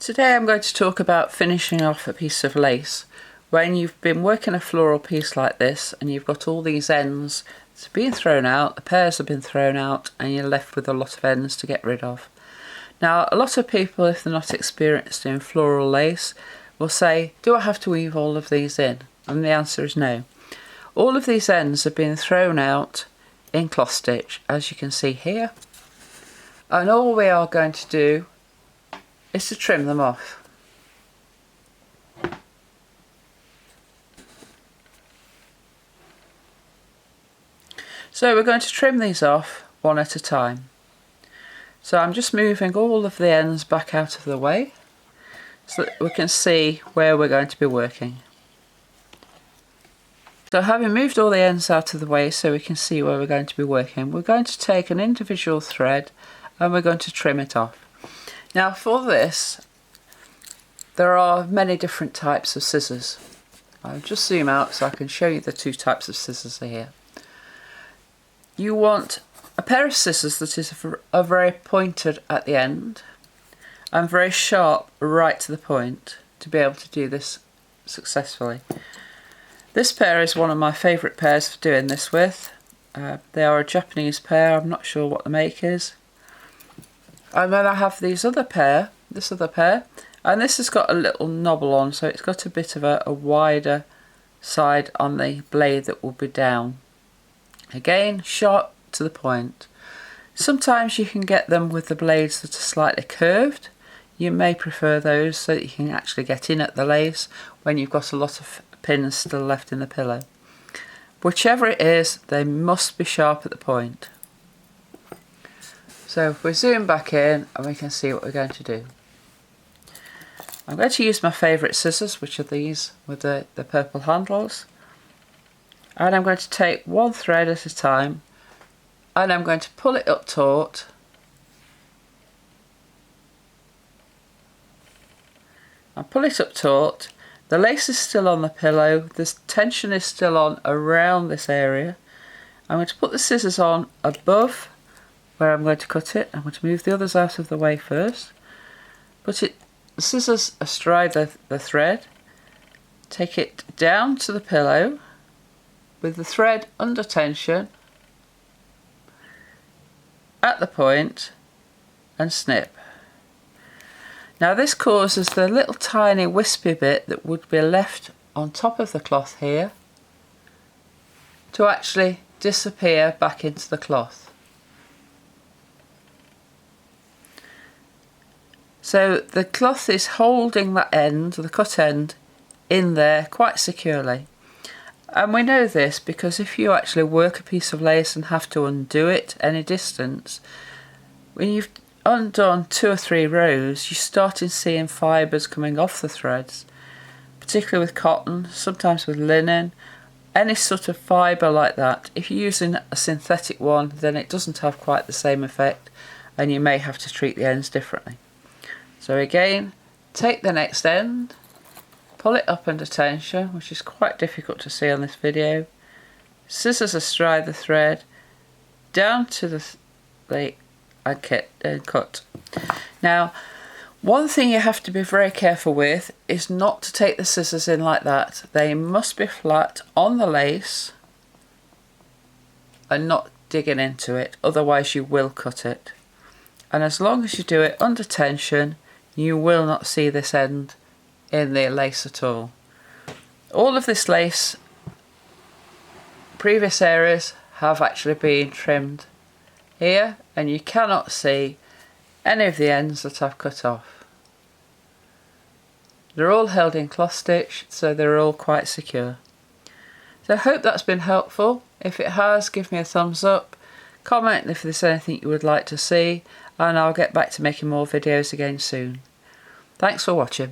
Today I'm going to talk about finishing off a piece of lace. When you've been working a floral piece like this and you've got all these ends that's been thrown out, the pairs have been thrown out, and you're left with a lot of ends to get rid of. Now, a lot of people, if they're not experienced in floral lace, will say, do I have to weave all of these in? And the answer is no. All of these ends have been thrown out in cloth stitch, as you can see here. And all we are going to do is to trim them off. So we're going to trim these off one at a time. So I'm just moving all of the ends back out of the way so that we can see where we're going to be working. So having moved all the ends out of the way so we can see where we're going to be working, we're going to take an individual thread and we're going to trim it off. Now for this, there are many different types of scissors. I'll just zoom out so I can show you the two types of scissors here. You want a pair of scissors that is very pointed at the end and very sharp right to the point to be able to do this successfully. This pair is one of my favourite pairs for doing this with. They are a Japanese pair, I'm not sure what the make is. And then I have this other pair, and this has got a little knobble on, so it's got a bit of a wider side on the blade that will be down. Again, sharp to the point. Sometimes you can get them with the blades that are slightly curved. You may prefer those so that you can actually get in at the lace when you've got a lot of pins still left in the pillow. Whichever it is, they must be sharp at the point. So if we zoom back in and we can see what we're going to do. I'm going to use my favourite scissors, which are these with the purple handles. And I'm going to take one thread at a time and I'm going to pull it up taut. I'll pull it up taut. The lace is still on the pillow, the tension is still on around this area. I'm going to put the scissors on above where I'm going to cut it. I'm going to move the others out of the way first. Put the scissors astride the thread. Take it down to the pillow with the thread under tension at the point and snip. Now this causes the little tiny wispy bit that would be left on top of the cloth here to actually disappear back into the cloth. So the cloth is holding that end, the cut end, in there quite securely. And we know this because if you actually work a piece of lace and have to undo it any distance, when you've undone 2 or 3 rows, you're starting seeing fibres coming off the threads, particularly with cotton, sometimes with linen, any sort of fibre like that. If you're using a synthetic one, then it doesn't have quite the same effect and you may have to treat the ends differently. So again, take the next end, pull it up under tension, which is quite difficult to see on this video, scissors astride the thread, down to the and cut. Now, one thing you have to be very careful with is not to take the scissors in like that. They must be flat on the lace and not digging into it, otherwise you will cut it. And as long as you do it under tension, you will not see this end in the lace at all. All of this lace, previous areas have actually been trimmed here, and you cannot see any of the ends that I've cut off. They're all held in cloth stitch, so they're all quite secure. So I hope that's been helpful. If it has, give me a thumbs up, comment if there's anything you would like to see, and I'll get back to making more videos again soon. Thanks for watching.